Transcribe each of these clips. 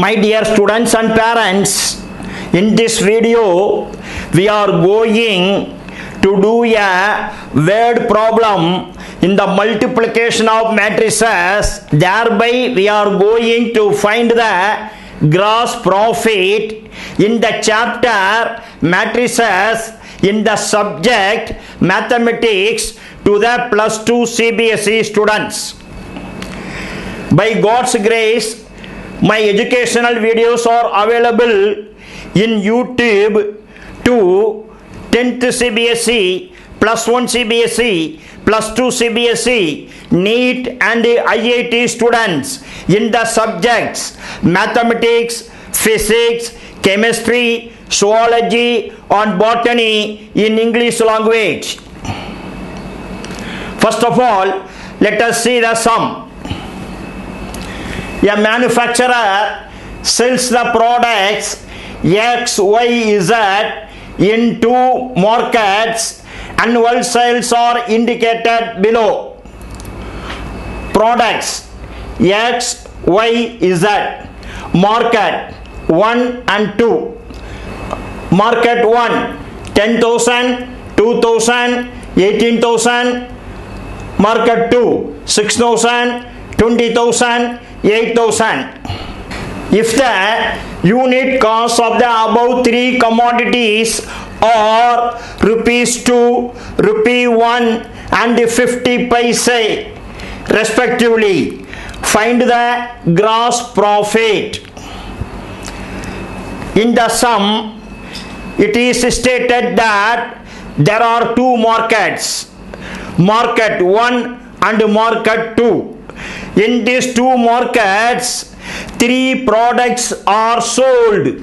My dear students and parents, in this video we are going to do a word problem in the multiplication of matrices. Thereby we are going to find the gross profit in the chapter matrices in the subject mathematics to the +2 CBSE students. By God's grace, my educational videos are available in YouTube to 10th CBSE, +1 CBSE, +2 CBSE, NEET and IIT students in the subjects mathematics, physics, chemistry, zoology and botany in English language. First of all, let us see the sum. A manufacturer sells the products X, Y, Z in two markets. Annual sales are indicated below. Products X, Y, Z. Market 1 and 2. Market 1 10,000, 2,000, 18,000. Market 2 6,000, 20,000, 8,000. If the unit cost of the above three commodities are ₹2, ₹1 and 50 paise respectively, find the gross profit. In the sum, it is stated that there are two markets, market 1 and market 2. In these two markets, three products are sold.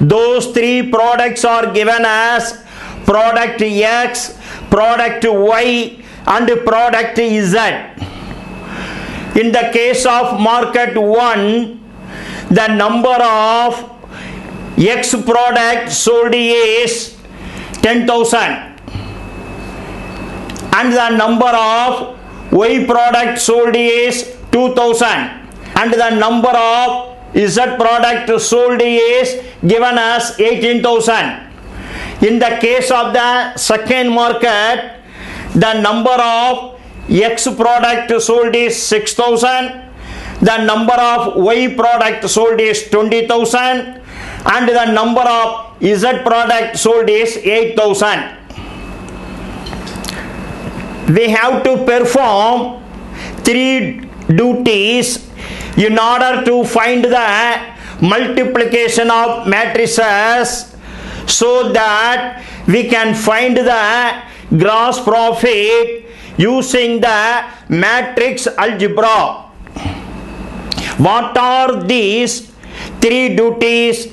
Those three products are given as product X, product Y and product Z. In the case of market 1, the number of X product sold is 10,000 and the number of Y product sold is 2,000 and the number of Z product sold is given as 18,000. In the case of the second market, the number of X product sold is 6,000, the number of Y product sold is 20,000 and the number of Z product sold is 8,000. We have to perform three duties in order to find the multiplication of matrices so that we can find the gross profit using the matrix algebra. What are these three duties?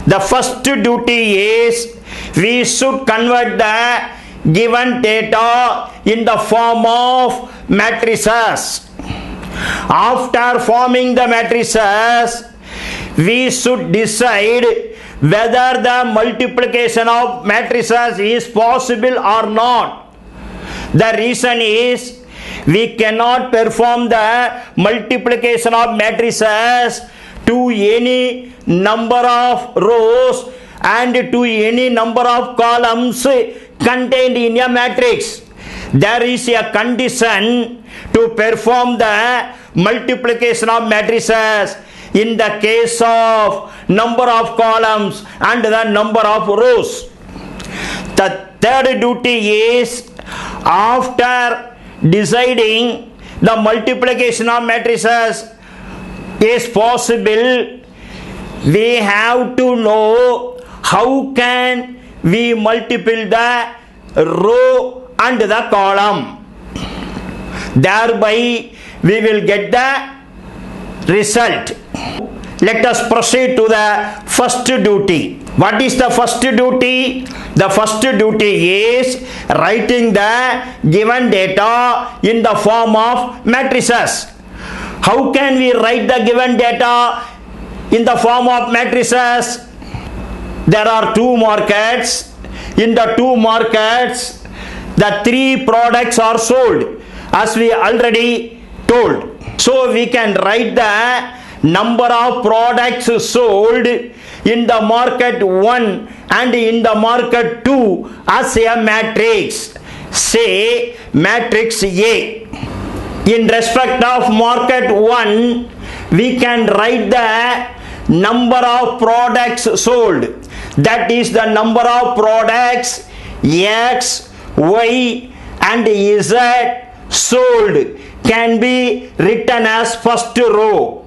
The first duty is we should convert the given data in the form of matrices. After forming the matrices, we should decide whether the multiplication of matrices is possible or not. The reason is we cannot perform the multiplication of matrices to any number of rows and to any number of columns contained in a matrix. There is a condition to perform the multiplication of matrices in the case of number of columns and the number of rows. The third duty is after deciding the multiplication of matrices is possible, we have to know how can we multiply the row and the column. Thereby we will get the result. Let us proceed to the first duty. What is the first duty? The first duty is writing the given data in the form of matrices. How can we write the given data in the form of matrices? There are two markets. In the two markets, the three products are sold, as we already told. So we can write the number of products sold in the market 1 and in the market 2 as a matrix. Say matrix A. In respect of market 1, we can write the number of products sold. That is the number of products X, Y and Z sold can be written as first row.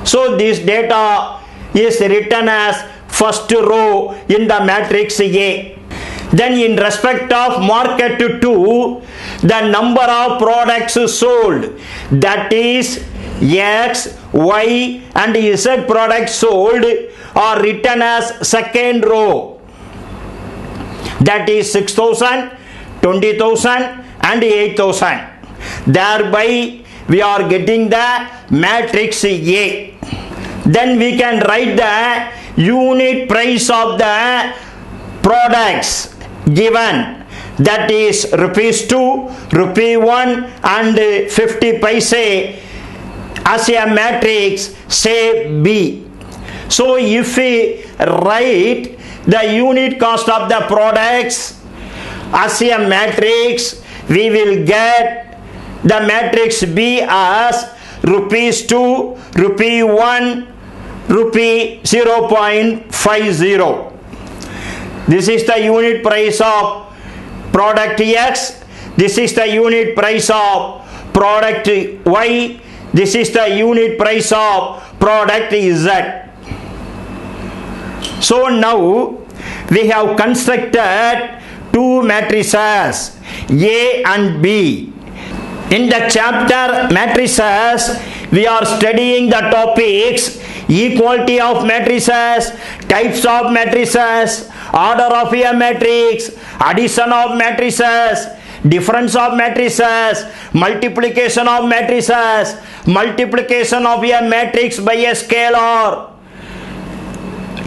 So this data is written as first row in the matrix A. Then in respect of market 2, the number of products sold, that is X, Y and Z products sold are written as second row. That is 6,000, 20,000 and 8,000. Thereby we are getting the matrix A. Then we can write the unit price of the products given, that is rupees 2, rupee 1 and 50 paise as a matrix, say B. So if we write the unit cost of the products as a matrix, we will get the matrix B as rupees 2, rupee 1, rupee 0.50. This is the unit price of product X. This is the unit price of product Y. This is the unit price of product Z. So now we have constructed two matrices A and B. In the chapter matrices, we are studying the topics equality of matrices, types of matrices, order of a matrix, addition of matrices, difference of matrices, multiplication of matrices, multiplication of a matrix by a scalar,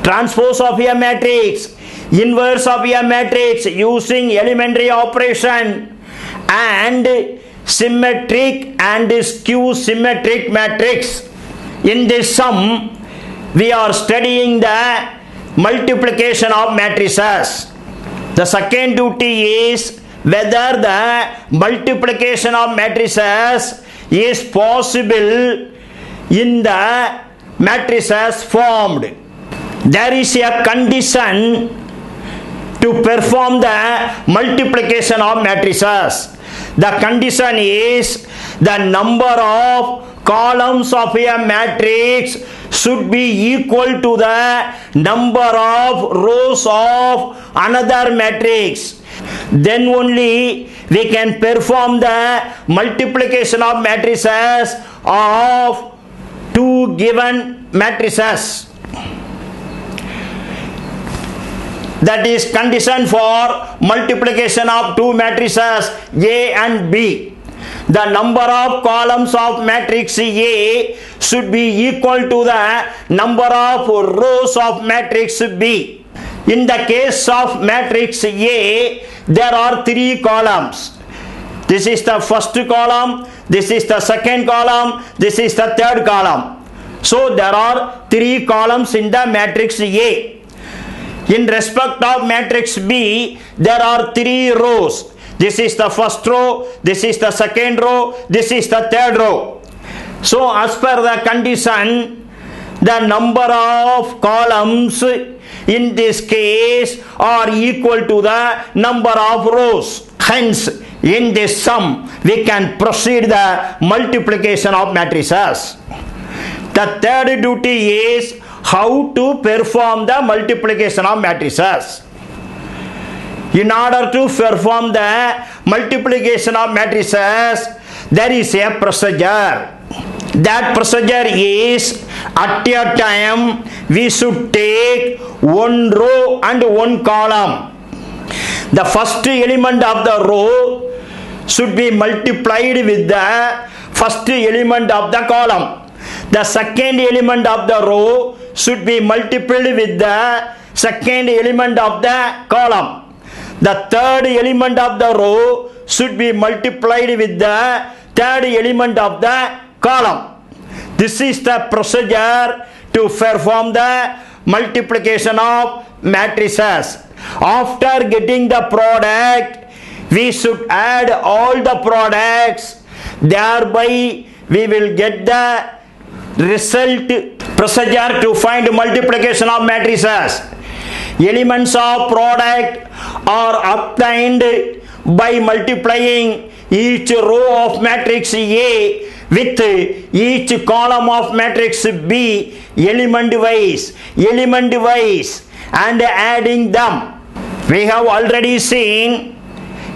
transpose of a matrix, inverse of a matrix using elementary operation, and symmetric and skew symmetric matrix. In this sum, we are studying the multiplication of matrices. The second duty is whether the multiplication of matrices is possible in the matrices formed. There is a condition to perform the multiplication of matrices. The condition is the number of columns of a matrix should be equal to the number of rows of another matrix. Then only we can perform the multiplication of matrices of two given matrices. That is condition for multiplication of two matrices A and B. The number of columns of matrix A should be equal to the number of rows of matrix B. In the case of matrix A, there are three columns. This is the first column, this is the second column, this is the third column. So there are three columns in the matrix A. In respect of matrix B, there are three rows. This is the first row, this is the second row, this is the third row. So as per the condition, the number of columns in this case are equal to the number of rows. Hence, in this sum, we can proceed the multiplication of matrices. The third duty is how to perform the multiplication of matrices. In order to perform the multiplication of matrices, there is a procedure. That procedure is, at a time we should take one row and one column. The first element of the row should be multiplied with the first element of the column. The second element of the row should be multiplied with the second element of the column. The third element of the row should be multiplied with the third element of the column. This is the procedure to perform the multiplication of matrices. After getting the product, we should add all the products. Thereby, we will get the result. Procedure to find multiplication of matrices. Elements of product are obtained by multiplying each row of matrix A with each column of matrix B element wise and adding them. We have already seen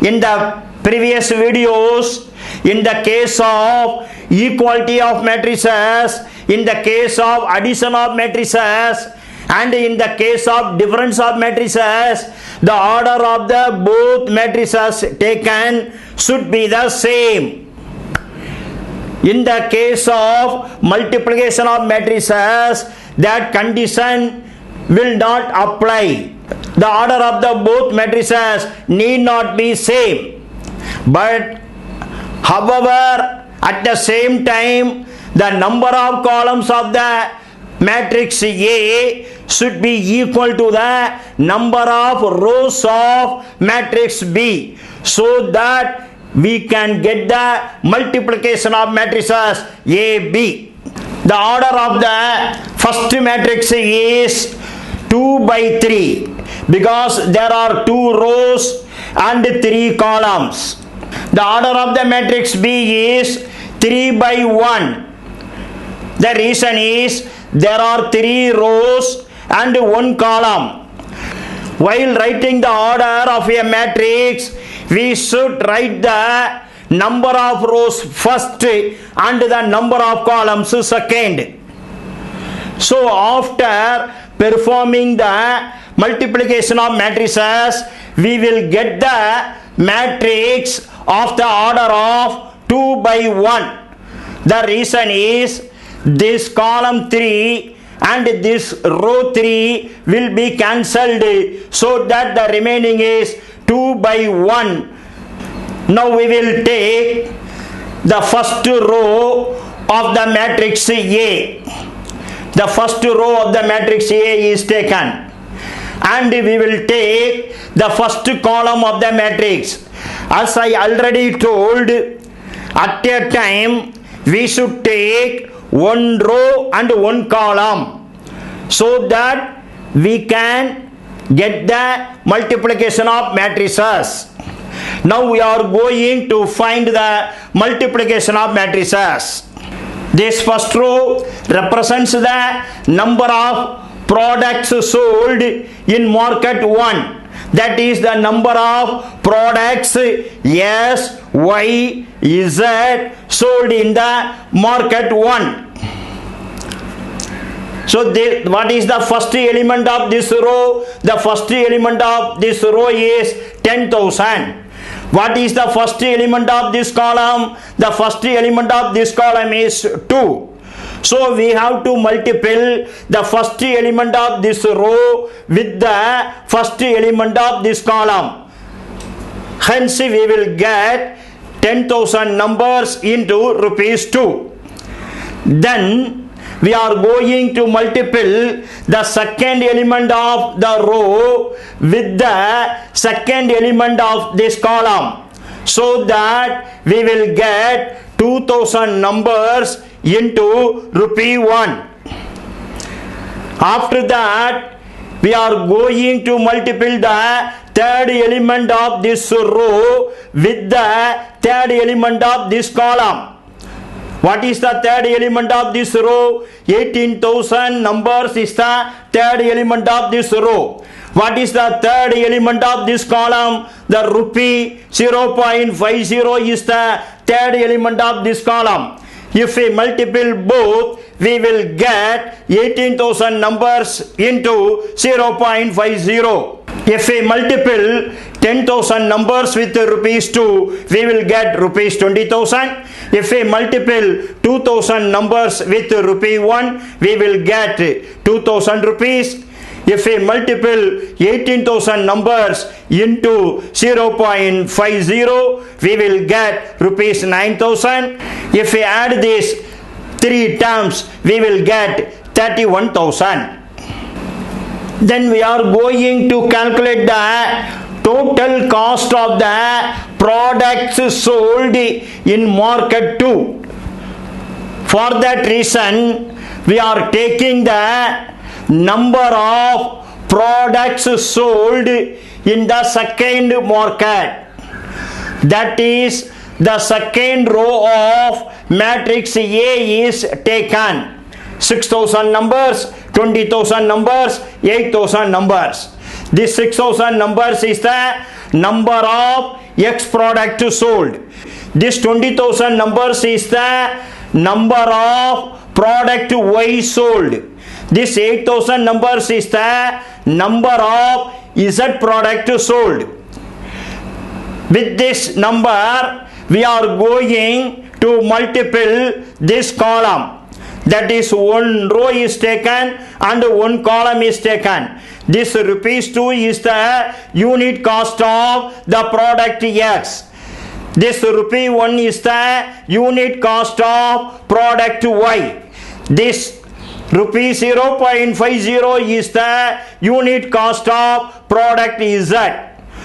in the previous videos, in the case of equality of matrices, in the case of addition of matrices, and in the case of difference of matrices, the order of the both matrices taken should be the same. In the case of multiplication of matrices, that condition will not apply. The order of the both matrices need not be same. But however, at the same time, the number of columns of the matrix A should be equal to the number of rows of matrix B, so that we can get the multiplication of matrices A, B. The order of the first matrix is 2 by 3 because there are 2 rows and 3 columns. The order of the matrix B is 3 by 1. The reason is there are 3 rows and 1 column. While writing the order of a matrix, we should write the number of rows first and the number of columns second. So after performing the multiplication of matrices, we will get the matrix of the order of 2 by 1. The reason is this column 3 and this row 3 will be cancelled, so that the remaining is 2 by 1. Now we will take the first row of the matrix A. The first row of the matrix A is taken, and we will take the first column of the matrix. As I already told, at a time we should take 1 row and 1 column, so that we can get the multiplication of matrices. Now we are going to find the multiplication of matrices. This first row represents the number of products sold in market 1. That is the number of products S, Y, Z sold in the market 1. So what is the first element of this row? The first element of this row is 10,000. What is the first element of this column? The first element of this column is 2. So we have to multiply the first element of this row with the first element of this column. Hence we will get 10,000 numbers into rupees 2. Then we are going to multiply the second element of the row with the second element of this column, so that we will get 2,000 numbers into rupee 1. After that, we are going to multiply the third element of this row with the third element of this column. What is the third element of this row? 18,000 numbers is the third element of this row. What is the third element of this column? The rupee 0.50 is the third element of this column. If we multiply both, we will get 18,000 numbers into 0.50. If we multiply 10,000 numbers with rupees 2, we will get rupees 20,000. If we multiply 2,000 numbers with rupee 1, we will get 2,000 rupees. If we multiply 18,000 numbers into 0.50, we will get rupees 9,000. If we add this 3 terms we will get 31,000. Then we are going to calculate the total cost of the products sold in market 2. For that reason, we are taking the number of products sold in the second market. That is, the second row of matrix A is taken. 6,000 numbers, 20,000 numbers, 8,000 numbers. This 6,000 numbers is the number of X product sold. This 20,000 numbers is the number of product Y sold. This 8,000 numbers is the number of Z product sold. With this number, we are going to multiply this column. That is, one row is taken and one column is taken. This rupees 2 is the unit cost of the product X. This rupee 1 is the unit cost of product Y. This rupee 0.50 is the unit cost of product Z.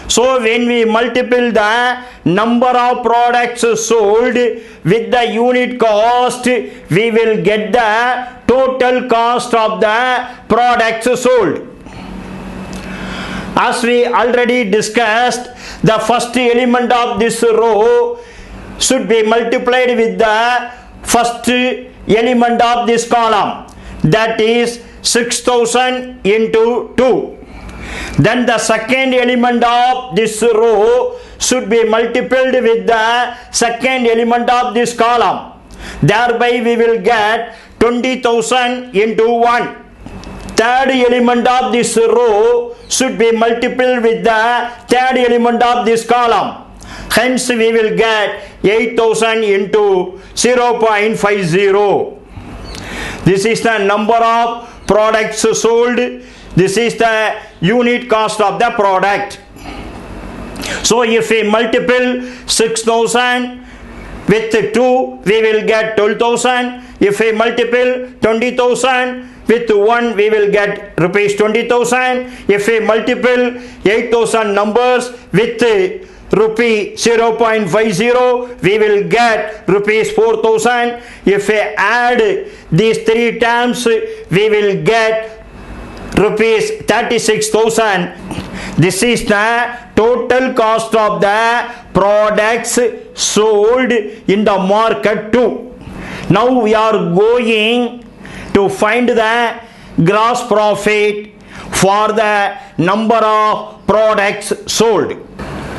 So when we multiply the number of products sold with the unit cost, we will get the total cost of the products sold. As we already discussed, the first element of this row should be multiplied with the first element of this column. That is 6,000 into 2. Then the second element of this row should be multiplied with the second element of this column. Thereby we will get 20,000 into 1. Third element of this row should be multiplied with the third element of this column. Hence we will get 8,000 into 0.50. This is the number of products sold. This is the unit cost of the product. So if we multiply 6,000 with 2, we will get 12,000. If we multiply 20,000 with 1, we will get rupees 20,000. If we multiply 8,000 numbers with rupee 0.50, we will get rupees 4,000. If we add these 3 terms, we will get rupees 36,000. This is the total cost of the products sold in the market 2. Now we are going to find the gross profit for the number of products sold.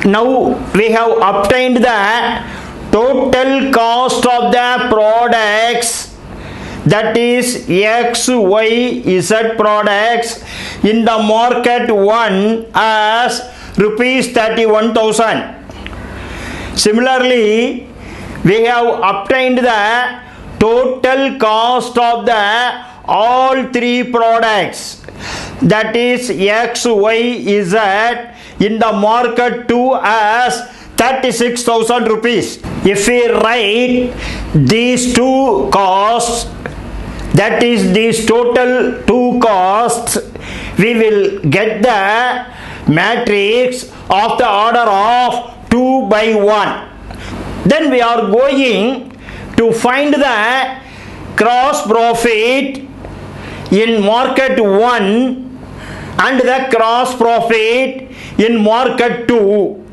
Now we have obtained the total cost of the products, that is X, Y, Z products in the market 1 as rupees 31,000. Similarly, we have obtained the total cost of the all 3 products, that is X, Y, Z in the market 2 as 36,000 rupees. If we write these 2 costs, that is these total 2 costs, we will get the matrix of the order of 2 by 1. Then we are going to find the gross profit in market 1 and the gross profit in market 2.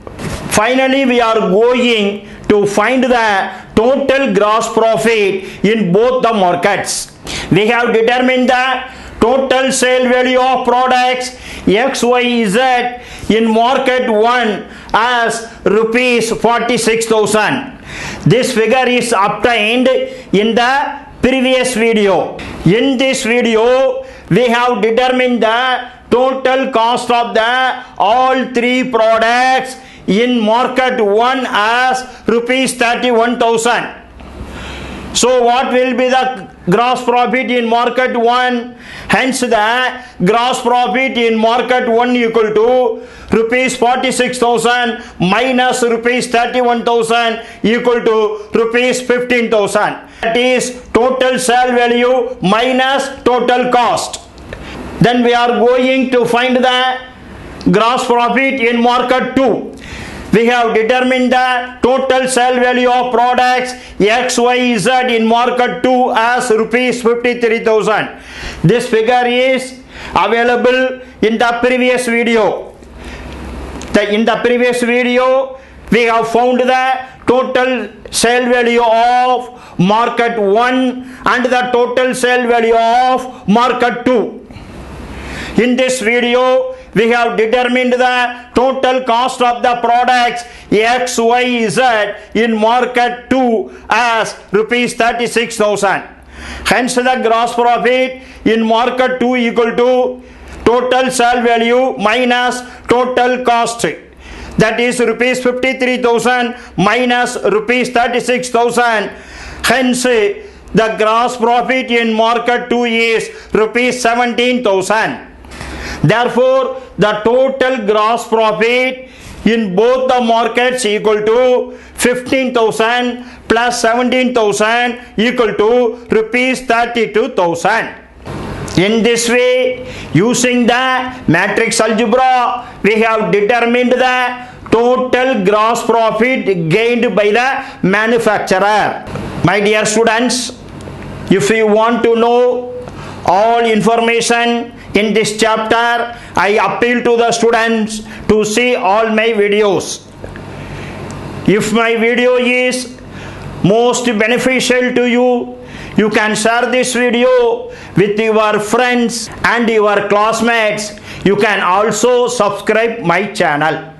Finally, we are going to find the total gross profit in both the markets. We have determined the total sale value of products X, Y, Z in market 1 as rupees 46,000. This figure is obtained in the previous video. In this video, we have determined the total cost of the all 3 products in market 1 as rupees 31,000. So what will be the gross profit in market 1. Hence the gross profit in market 1 equal to rupees 46,000 minus rupees 31,000 equal to rupees 15,000. That is total sale value minus total cost. Then we are going to find the gross profit in market 2. We have determined the total sale value of products X, Y, Z in market 2 as rupees 53,000. This figure is available in the previous video. In the previous video, we have found the total sale value of market 1 and the total sale value of market 2. In this video, we have determined the total cost of the products X, Y, Z in market 2 as rupees 36,000. Hence the gross profit in market 2 equal to total sale value minus total cost. That is rupees 53,000 minus rupees 36,000. Hence the gross profit in market 2 is rupees 17,000. Therefore, the total gross profit in both the markets equal to 15,000 plus 17,000 equal to rupees 32,000. In this way, using the matrix algebra, we have determined the total gross profit gained by the manufacturer. My dear students, if you want to know all information in this chapter, I appeal to the students to see all my videos. If my video is most beneficial to you, you can share this video with your friends and your classmates. You can also subscribe my channel.